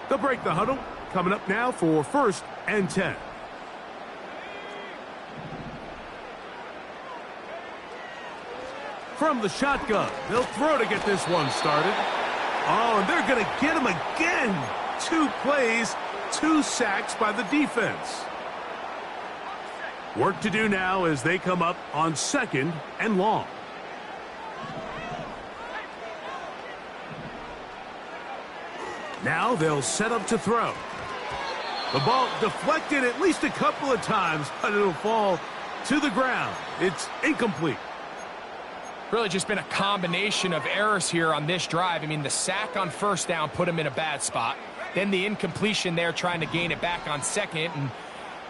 They'll break the huddle. Coming up now for 1st and 10. From the shotgun, they'll throw to get this one started. Oh, and they're going to get him again. 2 plays, 2 sacks by the defense. Work to do now as they come up on 2nd and long. Now they'll set up to throw. The ball deflected at least a couple of times, but it'll fall to the ground. It's incomplete. Really just been a combination of errors here on this drive. I mean, the sack on 1st down put him in a bad spot. Then the incompletion there trying to gain it back on 2nd. And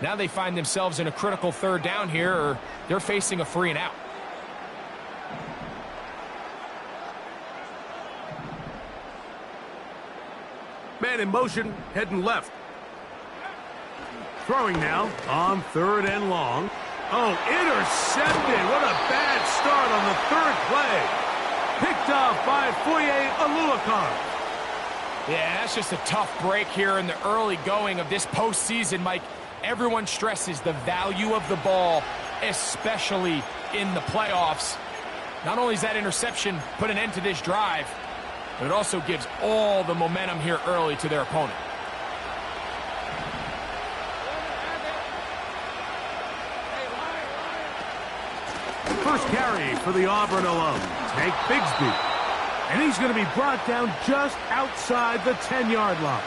now they find themselves in a critical 3rd down here, or they're facing a 3 and out. Man in motion, heading left. Throwing now on 3rd and long. Oh, intercepted. What a bad start on the 3rd play. Picked off by Foye Oluokun. Yeah, that's just a tough break here in the early going of this postseason, Mike. Everyone stresses the value of the ball, especially in the playoffs. Not only does that interception put an end to this drive, but it also gives all the momentum here early to their opponent. First carry for the Auburn alum, Tank Bigsby. And he's going to be brought down just outside the 10-yard line.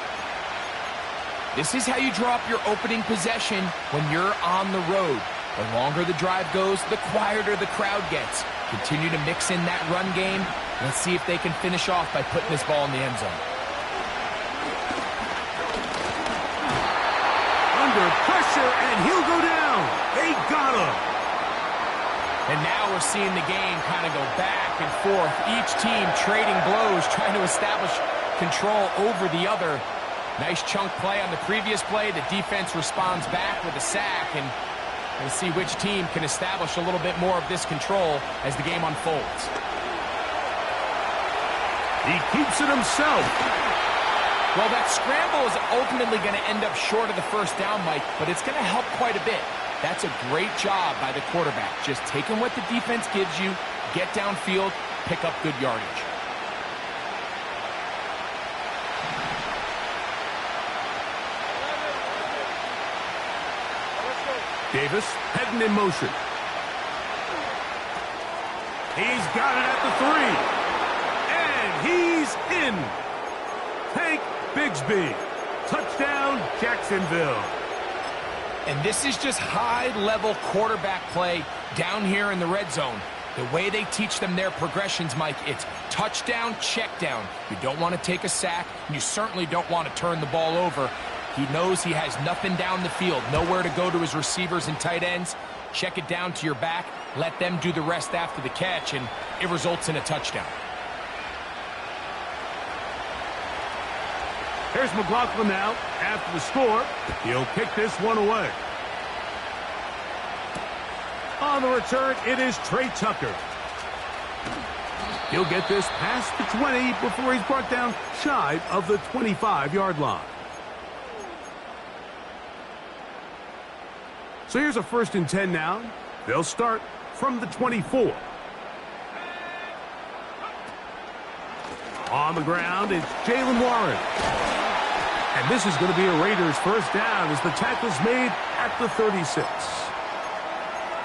This is how you draw up your opening possession when you're on the road. The longer the drive goes, the quieter the crowd gets. Continue to mix in that run game. Let's see if they can finish off by putting this ball in the end zone. Under pressure, and he'll go down. They got him. And now we're seeing the game kind of go back and forth. Each team trading blows, trying to establish control over the other. Nice chunk play on the previous play. The defense responds back with a sack, and we'll see which team can establish a little bit more of this control as the game unfolds. He keeps it himself. Well, that scramble is ultimately going to end up short of the 1st down, Mike, but it's going to help quite a bit. That's a great job by the quarterback. Just taking what the defense gives you, get downfield, pick up good yardage. Davis heading in motion. He's got it at the 3. And he's in. Tank Bigsby. Touchdown, Jacksonville. And this is just high-level quarterback play down here in the red zone. The way they teach them their progressions, Mike, it's touchdown, check down. You don't want to take a sack, and you certainly don't want to turn the ball over. He knows he has nothing down the field, nowhere to go to his receivers and tight ends. Check it down to your back, let them do the rest after the catch, and it results in a touchdown. Here's McLaughlin now. After the score, he'll kick this one away. On the return, it is Trey Tucker. He'll get this past the 20 before he's brought down shy of the 25-yard line. So here's a 1st and 10 now. They'll start from the 24. On the ground, it's Jalen Warren. And this is going to be a Raiders 1st down as the tackle's made at the 36.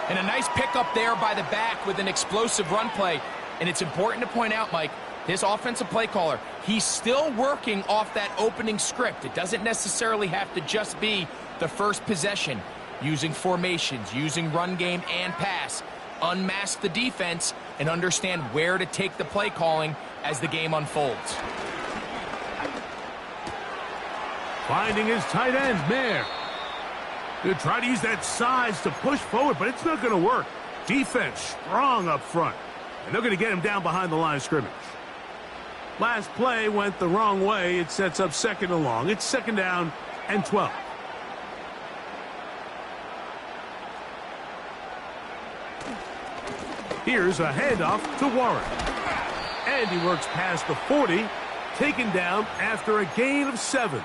And a nice pickup there by the back with an explosive run play. And it's important to point out, Mike, this offensive play caller, he's still working off that opening script. It doesn't necessarily have to just be the first possession. Using formations, using run game and pass. Unmask the defense and understand where to take the play calling as the game unfolds. Finding his tight end, Mayer. They'll try to use that size to push forward, but it's not going to work. Defense strong up front, and they're going to get him down behind the line of scrimmage. Last play went the wrong way. It sets up 2nd and long. It's 2nd down and 12. Here's a handoff to Warren. And he works past the 40, taken down after a gain of 7.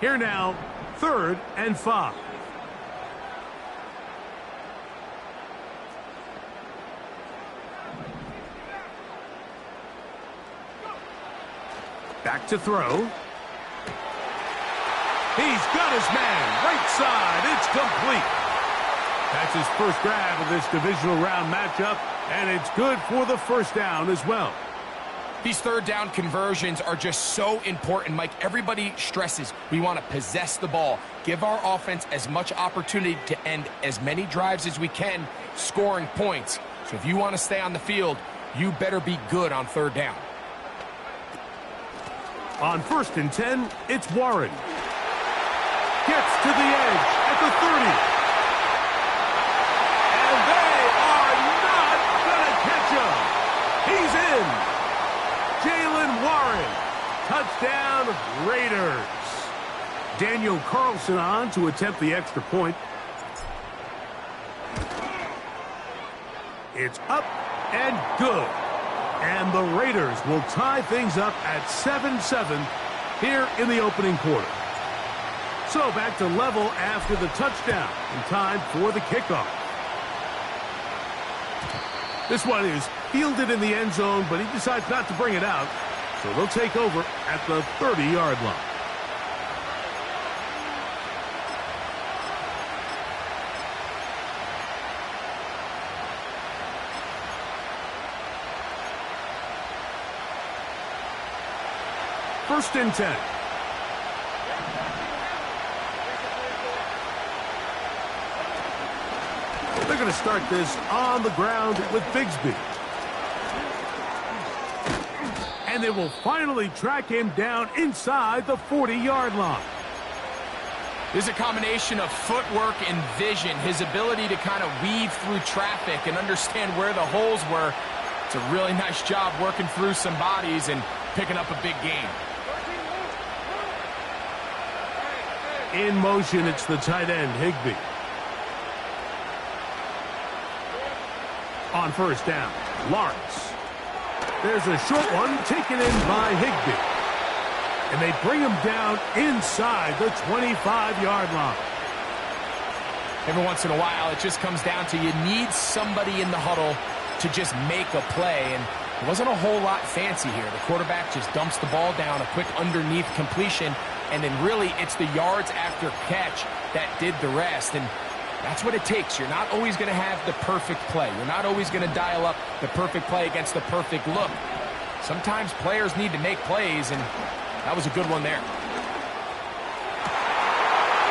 Here now, 3rd and 5. Back to throw. He's got his man. Right side. It's complete. That's his first grab of this divisional round matchup, and it's good for the first down as well. These third down conversions are just so important, Mike. Everybody stresses we want to possess the ball, give our offense as much opportunity to end as many drives as we can, scoring points. So if you want to stay on the field, you better be good on 3rd down. On 1st and 10, it's Warren. Gets to the edge at the 30. And they are not going to catch him. He's in. Jalen Warren. Touchdown, Raiders. Daniel Carlson on to attempt the extra point. It's up and good. And the Raiders will tie things up at 7-7 here in the opening quarter. So back to level after the touchdown and time for the kickoff. This one is fielded in the end zone, but he decides not to bring it out. So they'll take over at the 30-yard line. First and 10. They're going to start this on the ground with Bigsby. And they will finally track him down inside the 40-yard line. There's a combination of footwork and vision, his ability to kind of weave through traffic and understand where the holes were. It's a really nice job working through some bodies and picking up a big gain. In motion, it's the tight end, Higbee. On 1st down, Lawrence. There's a short one taken in by Higbee. And they bring him down inside the 25-yard line. Every once in a while, it just comes down to you need somebody in the huddle to just make a play. And it wasn't a whole lot fancy here. The quarterback just dumps the ball down, a quick underneath completion, and then really it's the yards after catch that did the rest. And that's what it takes. You're not always going to have the perfect play. You're not always going to dial up the perfect play against the perfect look. Sometimes players need to make plays, and that was a good one there.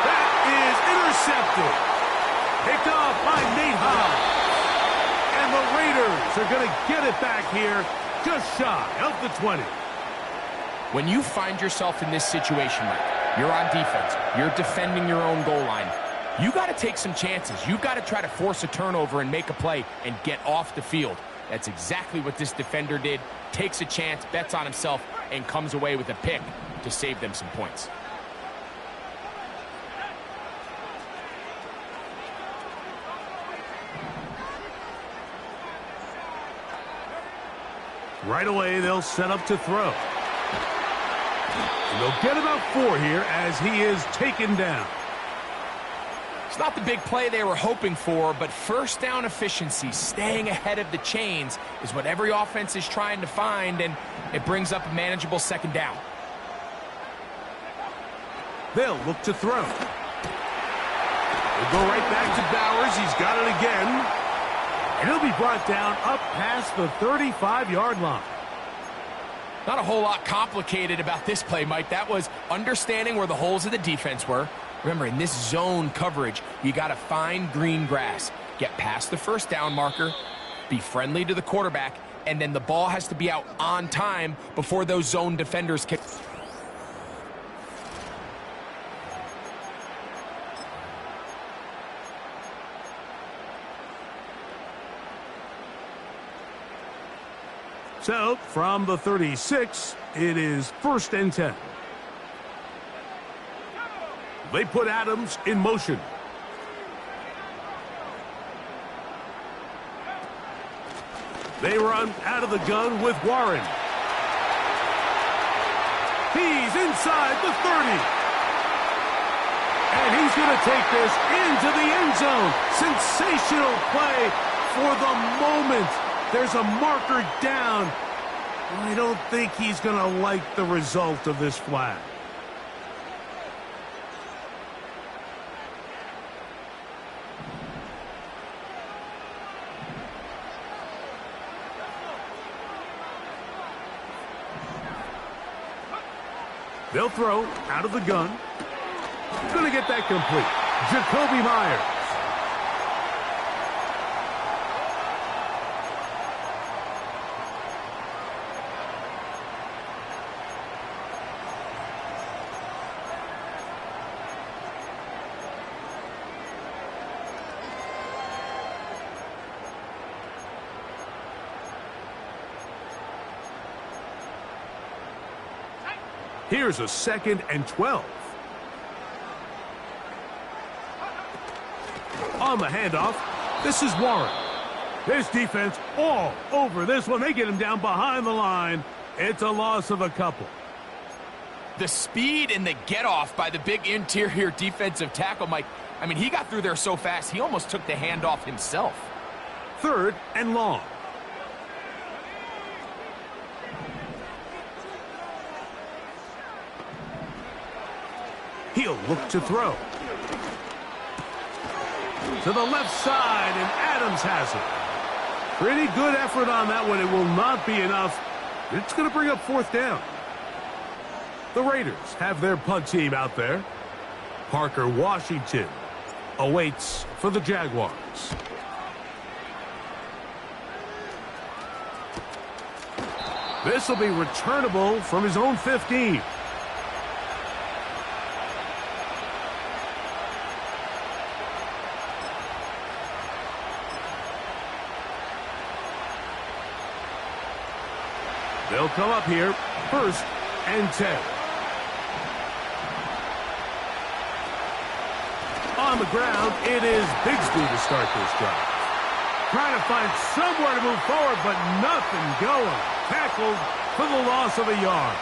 That is intercepted. Picked off by Nate Hobbs. And the Raiders are going to get it back here just shy of the 20. When you find yourself in this situation, Mike, you're on defense, you're defending your own goal line, you got to take some chances. You've got to try to force a turnover and make a play and get off the field. That's exactly what this defender did. Takes a chance, bets on himself, and comes away with a pick to save them some points. Right away, they'll set up to throw. And they'll get about 4 here as he is taken down. It's not the big play they were hoping for, but first down efficiency, staying ahead of the chains, is what every offense is trying to find, and it brings up a manageable 2nd down. They'll look to throw. They'll go right back to Bowers. He's got it again. And he'll be brought down up past the 35-yard line. Not a whole lot complicated about this play, Mike. That was understanding where the holes of the defense were. Remember, in this zone coverage, you got to find green grass, get past the first down marker, be friendly to the quarterback, and then the ball has to be out on time before those zone defenders can. So, from the 36, it is 1st and 10. They put Adams in motion. They run out of the gun with Warren. He's inside the 30. And he's going to take this into the end zone. Sensational play for the moment. There's a marker down. I don't think he's going to like the result of this flag. They'll throw out of the gun. Going to get that complete. Jacoby Myers. Here's a 2nd and 12. On the handoff, this is Warren. This defense all over this one. They get him down behind the line. It's a loss of a couple. The speed and the get-off by the big interior defensive tackle, Mike. I mean, he got through there so fast, he almost took the handoff himself. 3rd and long. He'll look to throw. To the left side, and Adams has it. Pretty good effort on that one. It will not be enough. It's going to bring up 4th down. The Raiders have their punt team out there. Parker Washington awaits for the Jaguars. This will be returnable from his own 15. They'll come up here, 1st and 10. On the ground, it is Bigsby to start this drive. Trying to find somewhere to move forward, but nothing going. Tackled for the loss of a yard.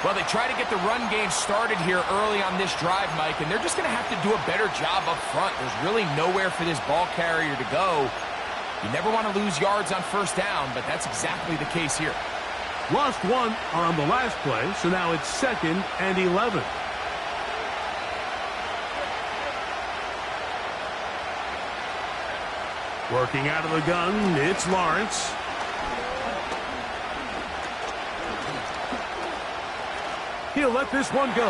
Well, they try to get the run game started here early on this drive, Mike, and they're just going to have to do a better job up front. There's really nowhere for this ball carrier to go. You never want to lose yards on 1st down, but that's exactly the case here. Lost 1 on the last play, so now it's 2nd and 11. Working out of the gun, it's Lawrence. He'll let this one go.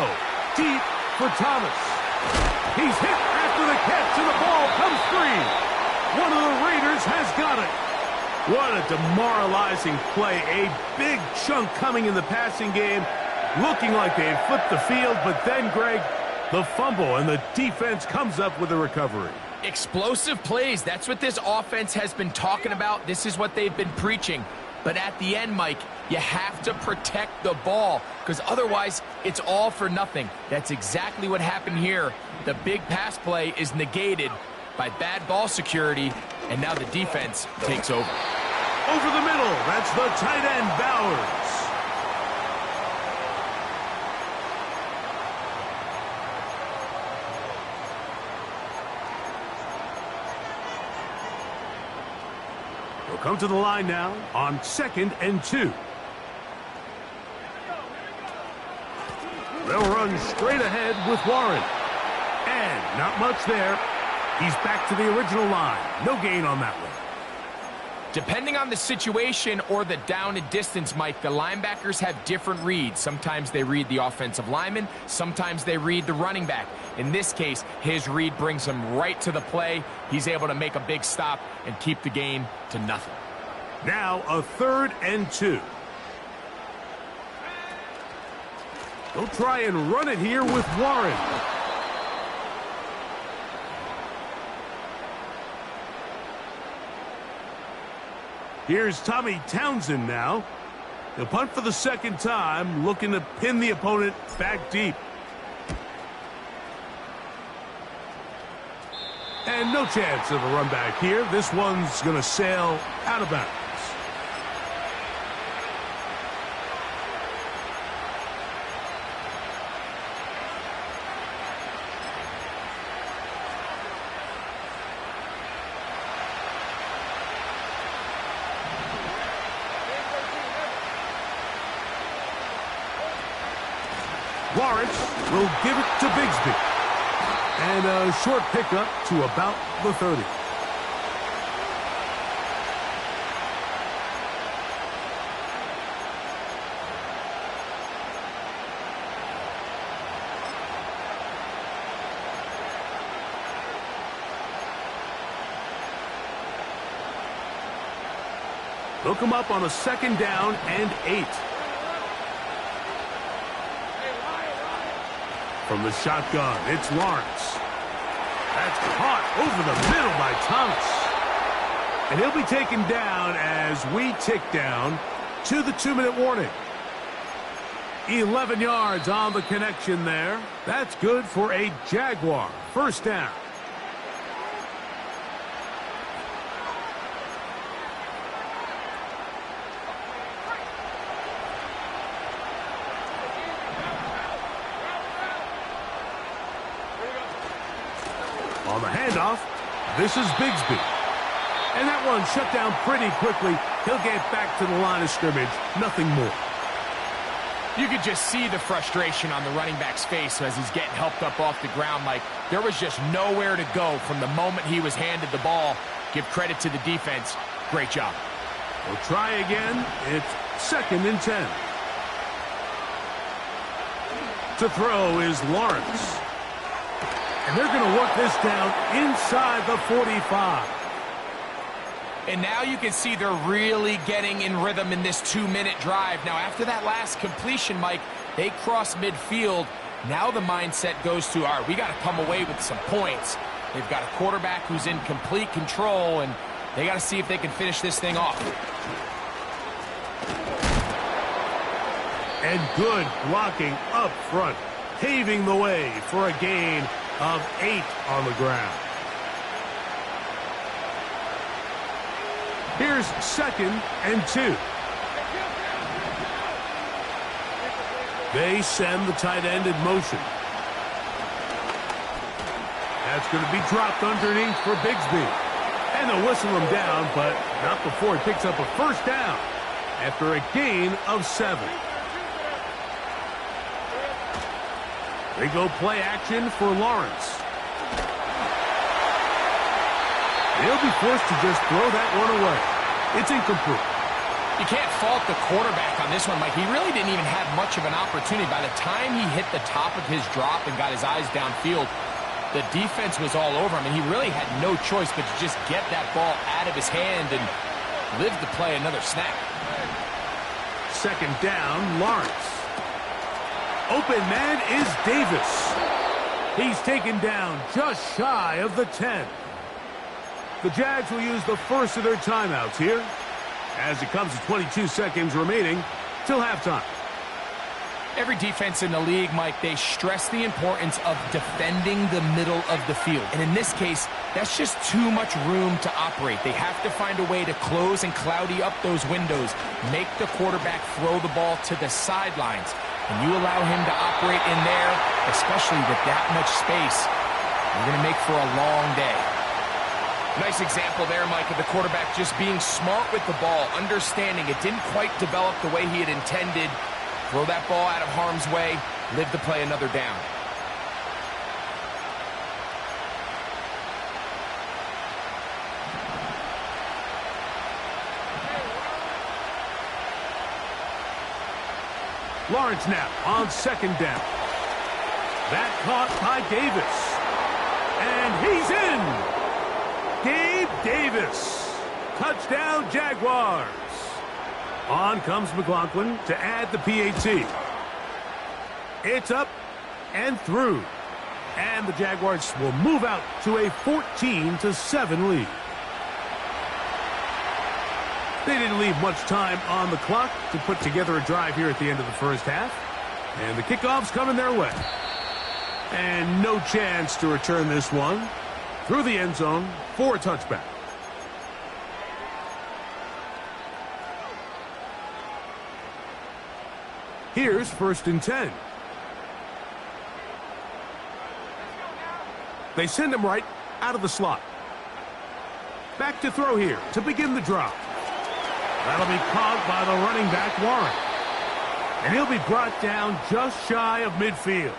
Deep for Thomas. He's hit after the catch, and the ball comes free. One of the Raiders has got it. What a demoralizing play. A big chunk coming in the passing game. Looking like they flipped the field, but then, Greg, the fumble, and the defense comes up with a recovery. Explosive plays. That's what this offense has been talking about. This is what they've been preaching. But at the end, Mike, you have to protect the ball, because otherwise it's all for nothing. That's exactly what happened here. The big pass play is negated by bad ball security, and now the defense takes over. Over the middle, that's the tight end, Bowers. We'll come to the line now on 2nd and 2. They'll run straight ahead with Warren. And not much there. He's back to the original line. No gain on that one. Depending on the situation or the down and distance, Mike, the linebackers have different reads. Sometimes they read the offensive lineman. Sometimes they read the running back. In this case, his read brings him right to the play. He's able to make a big stop and keep the game to nothing. Now a 3rd and 2. They'll try and run it here with Warren. Here's Tommy Townsend now. He'll punt for the 2nd time, looking to pin the opponent back deep. And no chance of a run back here. This one's going to sail out of bounds. Lawrence will give it to Bigsby. And a short pickup to about the 30. Hook him up on a 2nd down and 8. From the shotgun, it's Lawrence. That's caught over the middle by Thomas. And he'll be taken down as we tick down to the 2-minute warning. 11 yards on the connection there. That's good for a Jaguar 1st down. On the handoff, this is Bigsby. And that one shut down pretty quickly. He'll get back to the line of scrimmage. Nothing more. You could just see the frustration on the running back's face as he's getting helped up off the ground. Like, there was just nowhere to go from the moment he was handed the ball. Give credit to the defense. Great job. We'll try again. It's 2nd and 10. To throw is Lawrence. And they're going to work this down inside the 45. And now you can see they're really getting in rhythm in this 2-minute drive. Now, after that last completion, Mike, they cross midfield. Now the mindset goes to, all right, we got to come away with some points. They've got a quarterback who's in complete control, and they got to see if they can finish this thing off. And good blocking up front, paving the way for a gain of 8 on the ground. Here's 2nd and 2. They send the tight end in motion. That's going to be dropped underneath for Bigsby. And they'll whistle him down, but not before he picks up a 1st down after a gain of 7. They go play action for Lawrence. He'll be forced to just throw that one away. It's incomplete. You can't fault the quarterback on this one, Mike. He really didn't even have much of an opportunity. By the time he hit the top of his drop and got his eyes downfield, the defense was all over him, and he really had no choice but to just get that ball out of his hand and live to play another snap. 2nd down, Lawrence. Open man is Davis. He's taken down just shy of the 10. The Jags will use the first of their timeouts here as it comes to 22 seconds remaining till halftime. Every defense in the league, Mike, they stress the importance of defending the middle of the field. And in this case, that's just too much room to operate. They have to find a way to close and cloudy up those windows, make the quarterback throw the ball to the sidelines. And you allow him to operate in there, especially with that much space, you're going to make for a long day. Nice example there, Mike, of the quarterback just being smart with the ball, understanding it didn't quite develop the way he had intended. Throw that ball out of harm's way, live to play another down. Lawrence now on 2nd down. That caught by Davis. And he's in. Gabe Davis. Touchdown, Jaguars. On comes McLaughlin to add the PAT. It's up and through. And the Jaguars will move out to a 14-7 lead. They didn't leave much time on the clock to put together a drive here at the end of the first half. And the kickoff's coming their way. And no chance to return this one through the end zone for a touchback. Here's 1st and 10. They send him right out of the slot. Back to throw here to begin the drop. That'll be caught by the running back, Warren. And he'll be brought down just shy of midfield.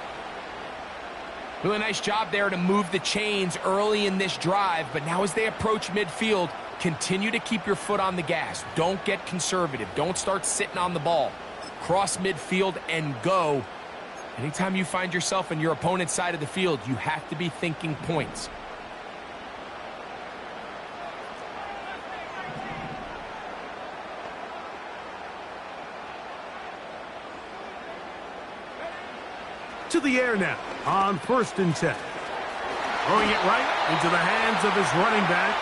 Really nice job there to move the chains early in this drive, but now as they approach midfield, continue to keep your foot on the gas. Don't get conservative. Don't start sitting on the ball. Cross midfield and go. Anytime you find yourself on your opponent's side of the field, you have to be thinking points. To the air now on 1st and 10. Throwing it right into the hands of his running back.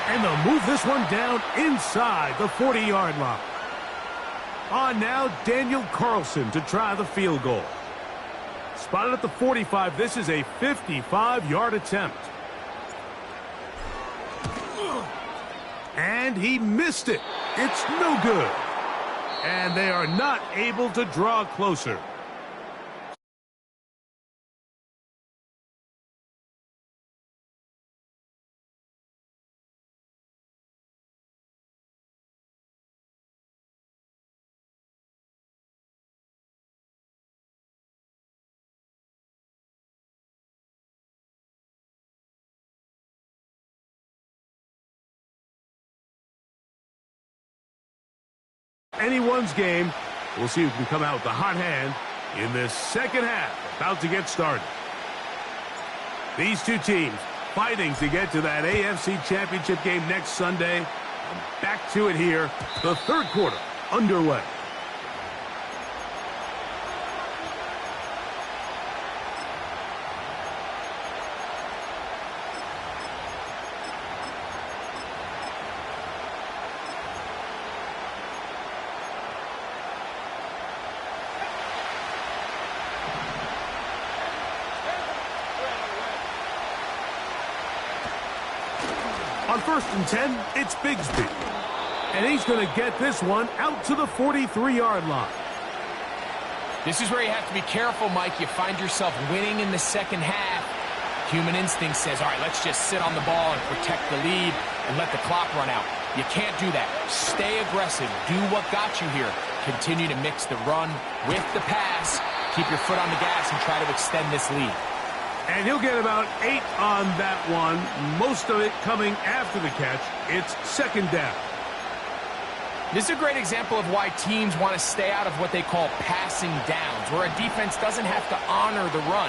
And they'll move this one down inside the 40-yard line. On now, Daniel Carlson to try the field goal. Spotted at the 45, this is a 55-yard attempt. And he missed it. It's no good. And they are not able to draw closer. Anyone's game. We'll see who can come out with the hot hand in this second half. About to get started. These two teams fighting to get to that AFC Championship game next Sunday. And back to it here. The third quarter underway. On 1st and 10, it's Bigsby. And he's going to get this one out to the 43-yard line. This is where you have to be careful, Mike. You find yourself winning in the second half. Human instinct says, all right, let's just sit on the ball and protect the lead and let the clock run out. You can't do that. Stay aggressive. Do what got you here. Continue to mix the run with the pass. Keep your foot on the gas and try to extend this lead. And he'll get about 8 on that one, most of it coming after the catch. It's second down. This is a great example of why teams want to stay out of what they call passing downs, where a defense doesn't have to honor the run.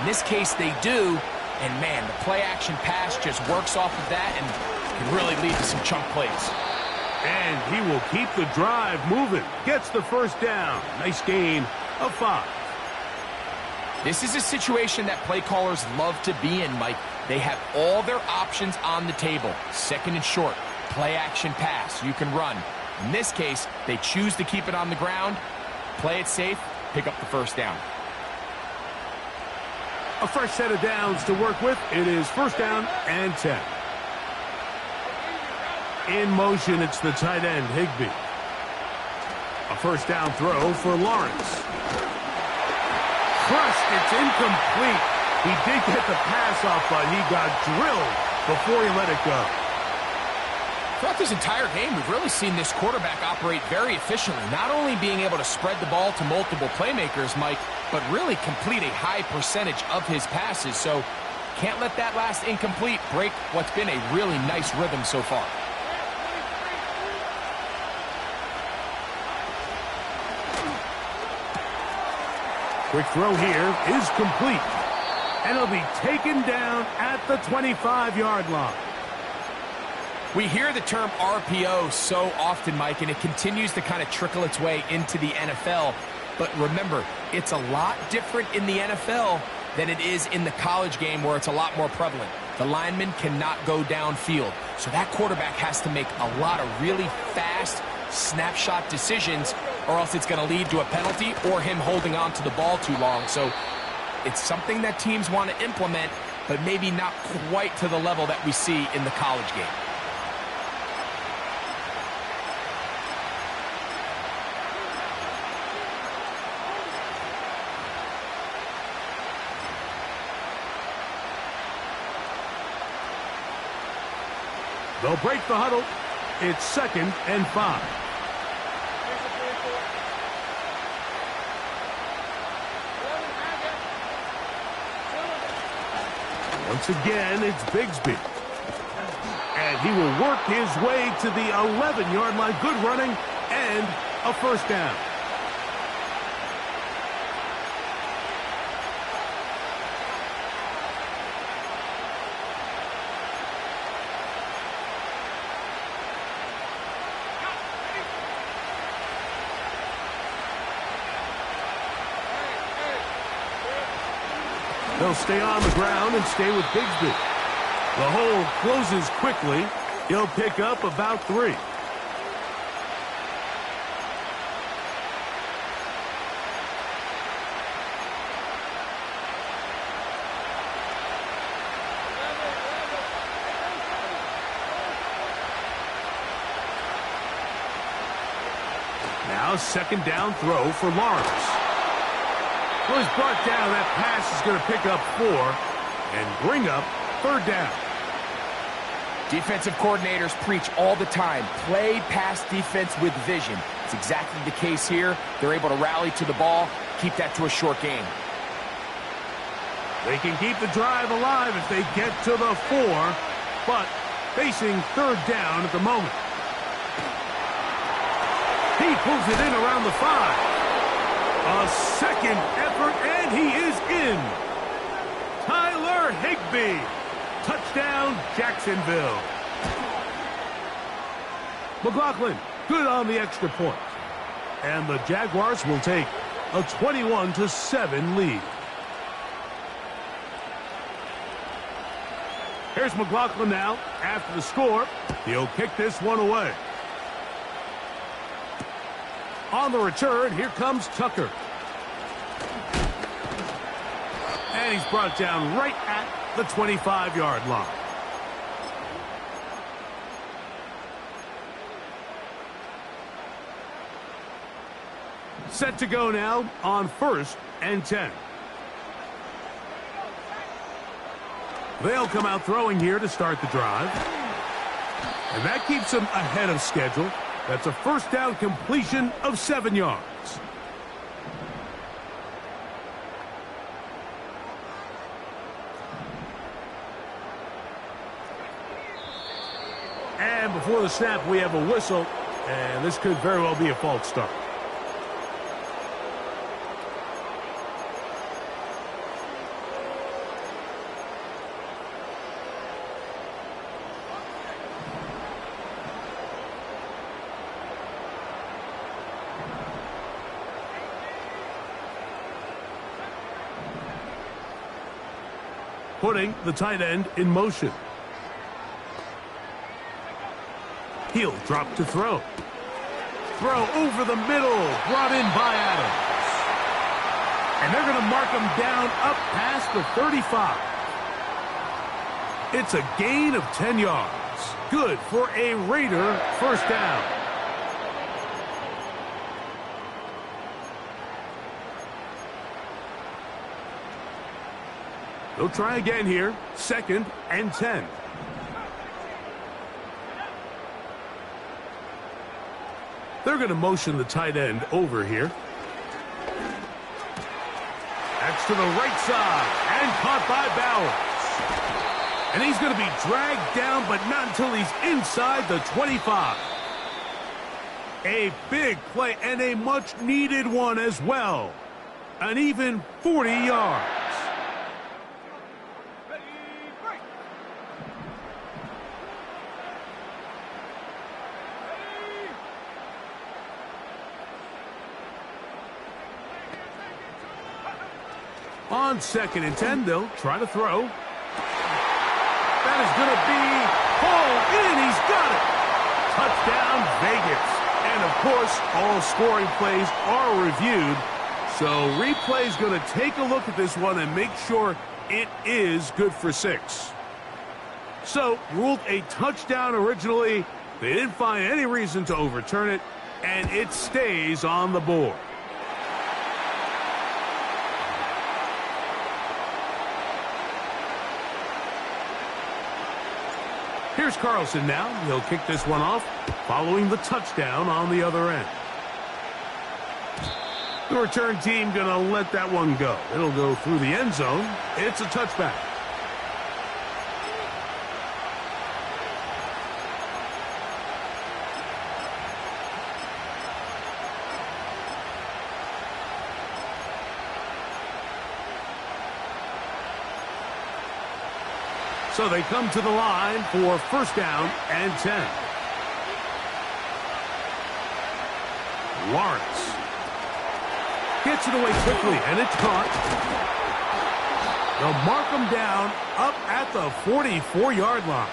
In this case, they do, and man, the play-action pass just works off of that and can really lead to some chunk plays. And he will keep the drive moving. Gets the first down. Nice gain of 5. This is a situation that play callers love to be in, Mike. They have all their options on the table. Second and short, play action pass. You can run. In this case, they choose to keep it on the ground, play it safe, pick up the first down. A fresh set of downs to work with. It is 1st down and 10. In motion, it's the tight end, Higbee. A first down throw for Lawrence. Crushed, it's incomplete. He did get the pass off, but he got drilled before he let it go. Throughout this entire game, we've really seen this quarterback operate very efficiently, not only being able to spread the ball to multiple playmakers, Mike, but really complete a high percentage of his passes. So can't let that last incomplete break what's been a really nice rhythm so far. Quick throw here is complete. And it'll be taken down at the 25-yard line. We hear the term RPO so often, Mike, and it continues to kind of trickle its way into the NFL. But remember, it's a lot different in the NFL than it is in the college game where it's a lot more prevalent. The lineman cannot go downfield. So that quarterback has to make a lot of really fast snapshot decisions, or else it's going to lead to a penalty or him holding on to the ball too long. So it's something that teams want to implement, but maybe not quite to the level that we see in the college game. They'll break the huddle. It's 2nd and 5. Once again, it's Bigsby. And he will work his way to the 11-yard line. Good running and a first down. They'll stay on the ground and stay with Bigsby. The hole closes quickly. He'll pick up about 3. Now second down throw for Lawrence. Well, he's brought down. That pass is going to pick up 4 and bring up third down. Defensive coordinators preach all the time, play pass defense with vision. It's exactly the case here. They're able to rally to the ball, keep that to a short game. They can keep the drive alive if they get to the 4, but facing third down at the moment. He pulls it in around the 5. A second effort, and he is in. Tyler Higbee. Touchdown, Jacksonville. McLaughlin, good on the extra point. And the Jaguars will take a 21-7 lead. Here's McLaughlin now. After the score, he'll kick this one away. On the return, here comes Tucker. And he's brought down right at the 25-yard line. Set to go now on 1st and 10. They'll come out throwing here to start the drive. And that keeps them ahead of schedule. That's a first down completion of 7 yards. And before the snap, we have a whistle, and this could very well be a false start. Putting the tight end in motion. He'll drop to throw. Throw over the middle, brought in by Adams. And they're going to mark him down up past the 35. It's a gain of 10 yards. Good for a Raider first down. They'll try again here. 2nd and 10. They're going to motion the tight end over here. That's to the right side and caught by Bowers. And he's going to be dragged down, but not until he's inside the 25. A big play and a much-needed one as well. An even 40 yards. On 2nd and 10, they'll try to throw. That is going to be pulled in. He's got it. Touchdown, Vegas. And, of course, all scoring plays are reviewed. So replay's going to take a look at this one and make sure it is good for 6. So, ruled a touchdown originally. They didn't find any reason to overturn it, and it stays on the board. Here's Carlson now. He'll kick this one off, following the touchdown on the other end. The return team going to let that one go. It'll go through the end zone. It's a touchback. So they come to the line for first down and 10. Lawrence gets it away quickly, and it's caught. They'll mark him down up at the 44-yard line.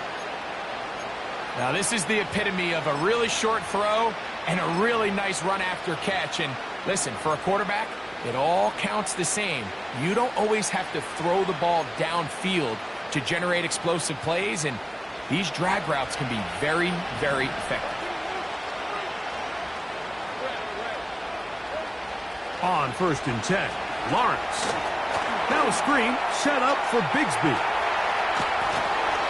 Now, this is the epitome of a really short throw and a really nice run after catch. And listen, for a quarterback, it all counts the same. You don't always have to throw the ball downfield to generate explosive plays, and these drag routes can be very, very effective. On first and 10, Lawrence. Now a screen set up for Bigsby.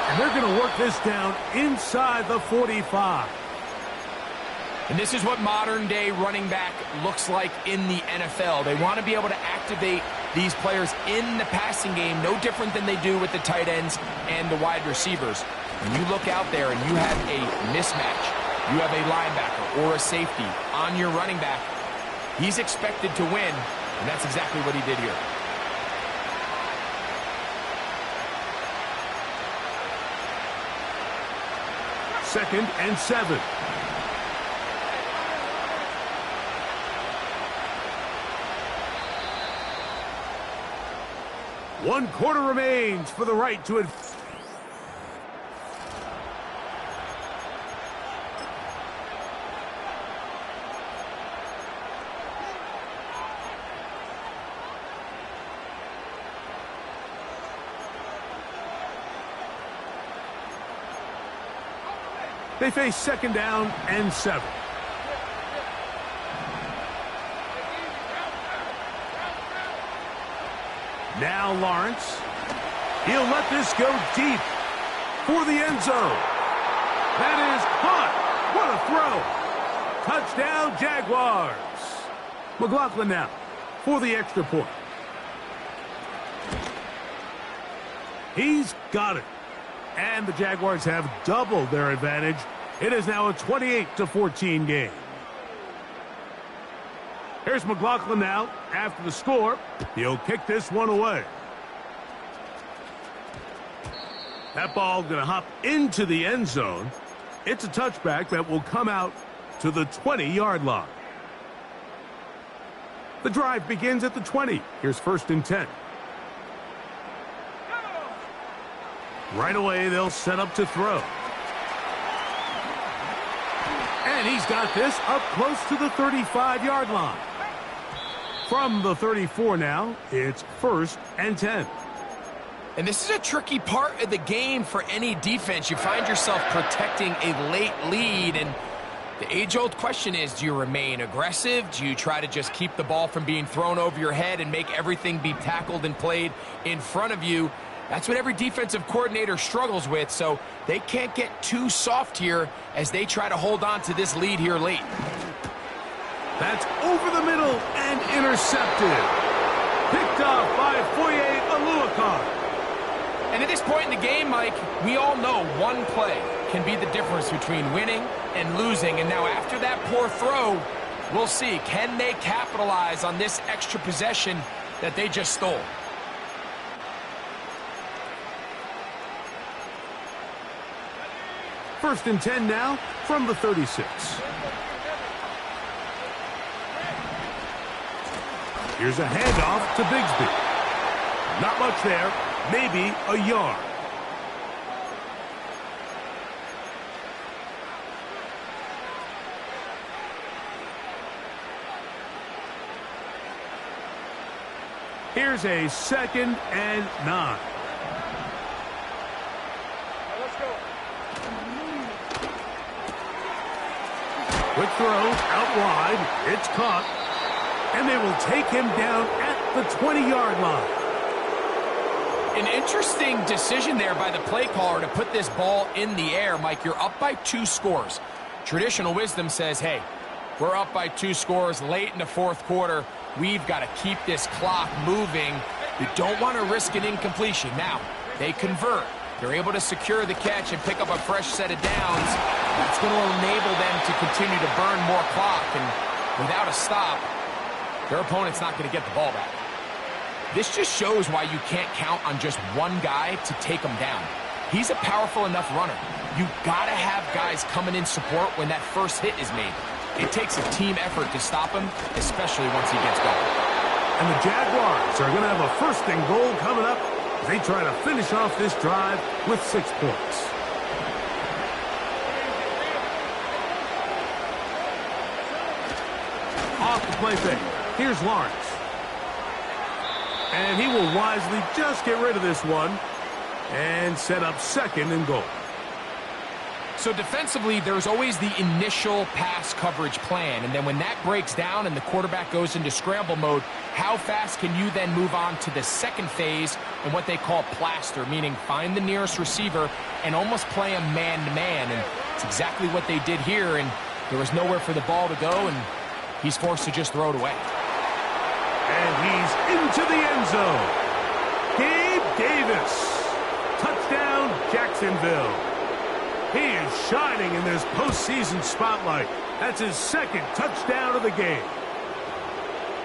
And they're going to work this down inside the 45. And this is what modern-day running back looks like in the NFL. They want to be able to activate these players in the passing game, no different than they do with the tight ends and the wide receivers. When you look out there and you have a mismatch, you have a linebacker or a safety on your running back, he's expected to win, and that's exactly what he did here. Second and 7. One quarter remains for the right to advance. They face second down and 7. Now Lawrence. He'll let this go deep for the end zone. That is caught. What a throw. Touchdown, Jaguars. McLaughlin now for the extra point. He's got it. And the Jaguars have doubled their advantage. It is now a 28-14 game. Here's McLaughlin now after the score. He'll kick this one away. That ball going to hop into the end zone. It's a touchback that will come out to the 20-yard line. The drive begins at the 20. Here's first and 10. Right away, they'll set up to throw. And he's got this up close to the 35-yard line. From the 34 now, it's first and 10. And this is a tricky part of the game for any defense. You find yourself protecting a late lead, and the age-old question is, do you remain aggressive? Do you try to just keep the ball from being thrown over your head and make everything be tackled and played in front of you? That's what every defensive coordinator struggles with, so they can't get too soft here as they try to hold on to this lead here late. That's over the middle and intercepted. Picked off by Foye Oluokun. And at this point in the game, Mike, we all know one play can be the difference between winning and losing. And now after that poor throw, we'll see, can they capitalize on this extra possession that they just stole? First and 10 now from the 36. Here's a handoff to Bigsby. Not much there, maybe a yard. Here's a second and 9. Quick throw out wide. It's caught. And they will take him down at the 20-yard line. An interesting decision there by the play caller to put this ball in the air. Mike, you're up by 2 scores. Traditional wisdom says, hey, we're up by 2 scores late in the fourth quarter. We've got to keep this clock moving. You don't want to risk an incompletion. Now, they convert. They're able to secure the catch and pick up a fresh set of downs. That's going to enable them to continue to burn more clock. And without a stop, their opponent's not going to get the ball back. This just shows why you can't count on just one guy to take them down. He's a powerful enough runner. You got to have guys coming in support when that first hit is made. It takes a team effort to stop him, especially once he gets going. And the Jaguars are going to have a first and goal coming up as they try to finish off this drive with 6 points. Off the play fake. Here's Lawrence. And he will wisely just get rid of this one and set up second and goal. So defensively, there's always the initial pass coverage plan, and then when that breaks down and the quarterback goes into scramble mode, how fast can you then move on to the second phase and what they call plaster, meaning find the nearest receiver and almost play him man-to-man, and it's exactly what they did here, and there was nowhere for the ball to go, and he's forced to just throw it away. And he's into the end zone. Gabe Davis. Touchdown, Jacksonville. He is shining in this postseason spotlight. That's his second touchdown of the game.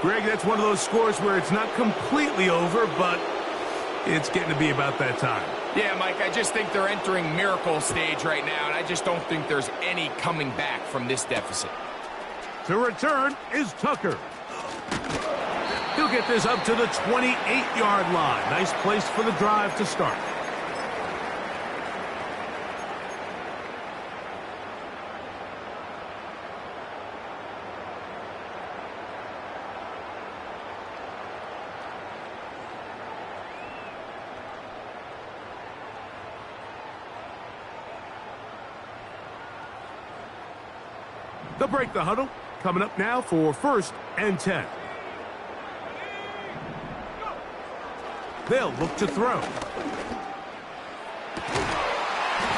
Greg, that's one of those scores where it's not completely over, but it's getting to be about that time. Yeah, Mike, I just think they're entering miracle stage right now, and I just don't think there's any coming back from this deficit. To return is Tucker. He'll get this up to the 28-yard line. Nice place for the drive to start. They'll break the huddle. Coming up now for 1st and 10. They'll look to throw. On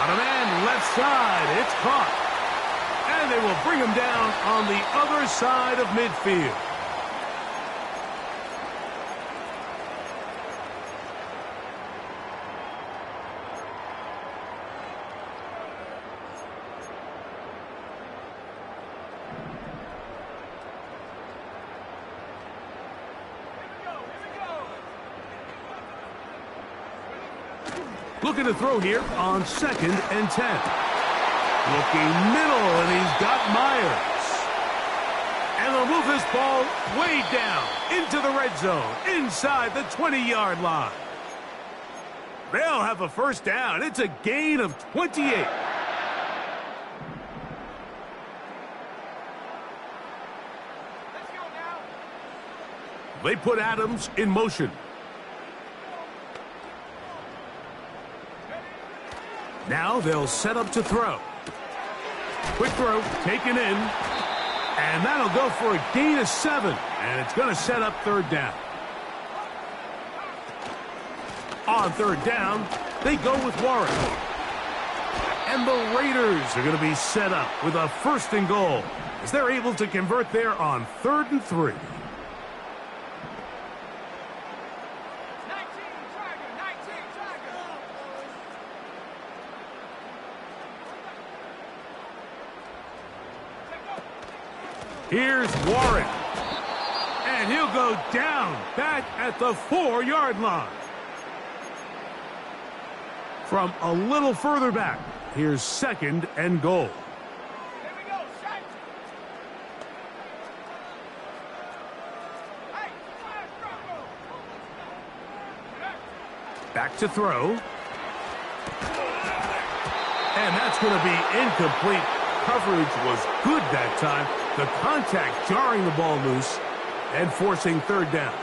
a man left side. It's caught. And they will bring him down on the other side of midfield. Looking to throw here on 2nd and 10. Looking middle, and he's got Myers. And they'll move this ball way down into the red zone, inside the 20-yard line. They'll have a first down. It's a gain of 28. They put Adams in motion. Now they'll set up to throw. Quick throw, taken in. And that'll go for a gain of 7. And it's going to set up 3rd down. On 3rd down, they go with Warren. And the Raiders are going to be set up with a 1st and goal as they're able to convert there on 3rd and 3. Here's Warren. And he'll go down back at the 4-yard line. From a little further back, here's 2nd and goal. Here we go, set. Back to throw. And that's going to be incomplete. Coverage was good that time. The contact jarring the ball loose and forcing 3rd down.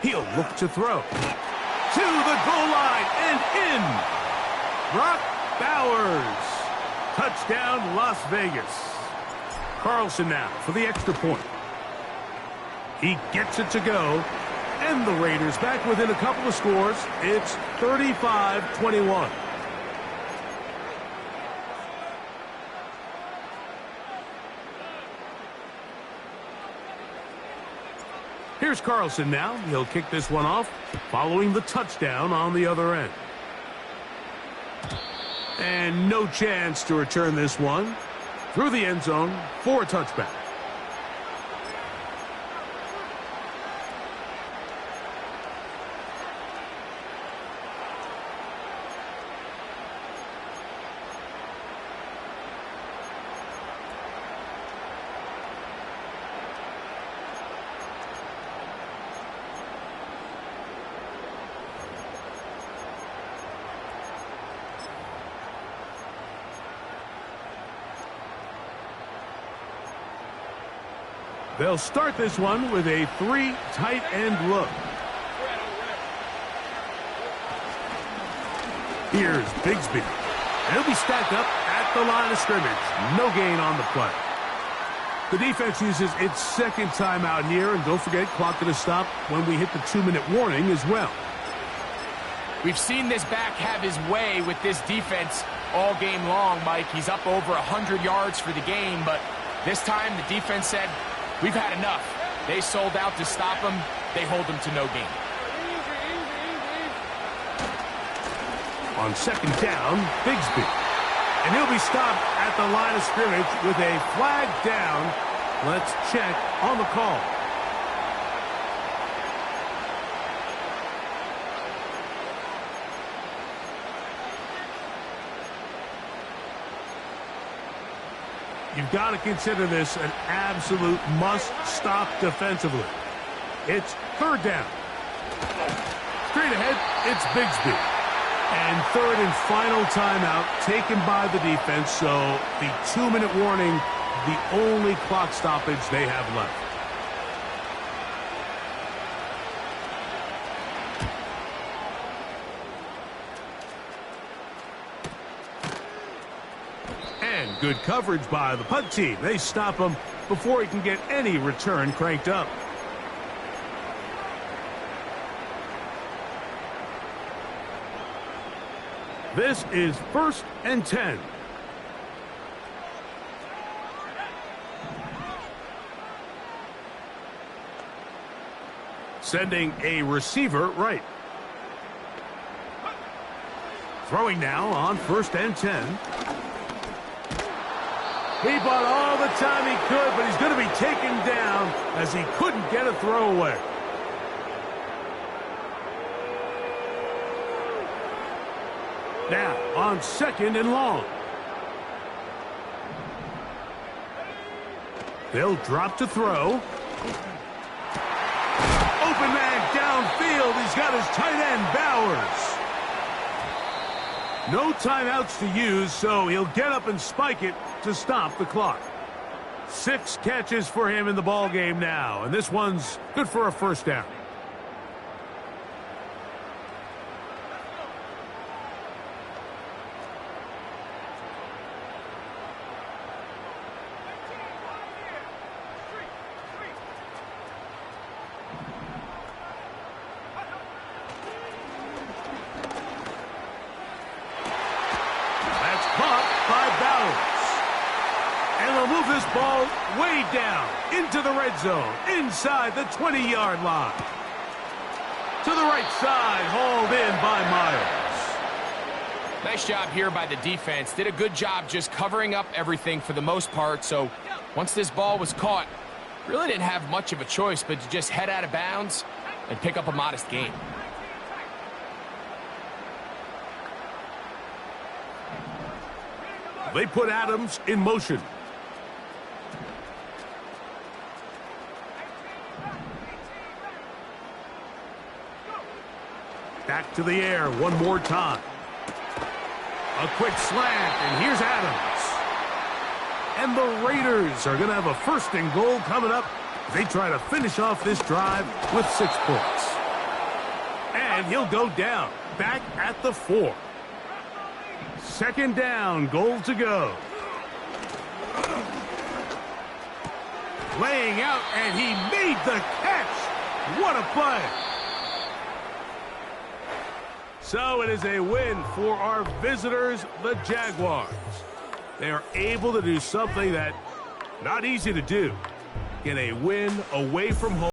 He'll look to throw. To the goal line and in. Brock Bowers. Touchdown, Las Vegas. Carlson now for the extra point. He gets it to go. And the Raiders back within a couple of scores. It's 35-21. Here's Carlson now. He'll kick this one off, following the touchdown on the other end. And no chance to return this one through the end zone for a touchback. They'll start this one with a 3 tight end look. Here's Bigsby. And he'll be stacked up at the line of scrimmage. No gain on the play. The defense uses its second timeout here, and don't forget, clock going to stop when we hit the 2-minute warning as well. We've seen this back have his way with this defense all game long, Mike. He's up over 100 yards for the game, but this time the defense said, we've had enough. They sold out to stop him. They hold him to no gain. On second down, Bigsby. And he'll be stopped at the line of scrimmage with a flag down. Let's check on the call. You've got to consider this an absolute must-stop defensively. It's third down. Straight ahead, it's Bigsby. And third and final timeout taken by the defense, so the 2-minute warning, the only clock stoppage they have left. And good coverage by the punt team. They stop him before he can get any return cranked up. This is 1st and 10. Sending a receiver right. Throwing now on 1st and 10. He bought all the time he could, but he's going to be taken down as he couldn't get a throwaway. Now, on 2nd and long. They'll drop to throw. Open man downfield. He's got his tight end, Bowers. No timeouts to use, so he'll get up and spike it to stop the clock. 6 catches for him in the ball game now, and this one's good for a first down. Move this ball way down into the red zone, inside the 20-yard line. To the right side, hauled in by Myers. Nice job here by the defense. Did a good job just covering up everything for the most part. So once this ball was caught, really didn't have much of a choice but to just head out of bounds and pick up a modest gain. They put Adams in motion. Back to the air one more time. A quick slant, and here's Adams. And the Raiders are going to have a 1st and goal coming up. They try to finish off this drive with 6 points. And he'll go down, back at the 4. 2nd down, goal to go. Laying out, and he made the catch. What a play. So it is a win for our visitors, the Jaguars. They are able to do something that not easy to do. Get a win away from home.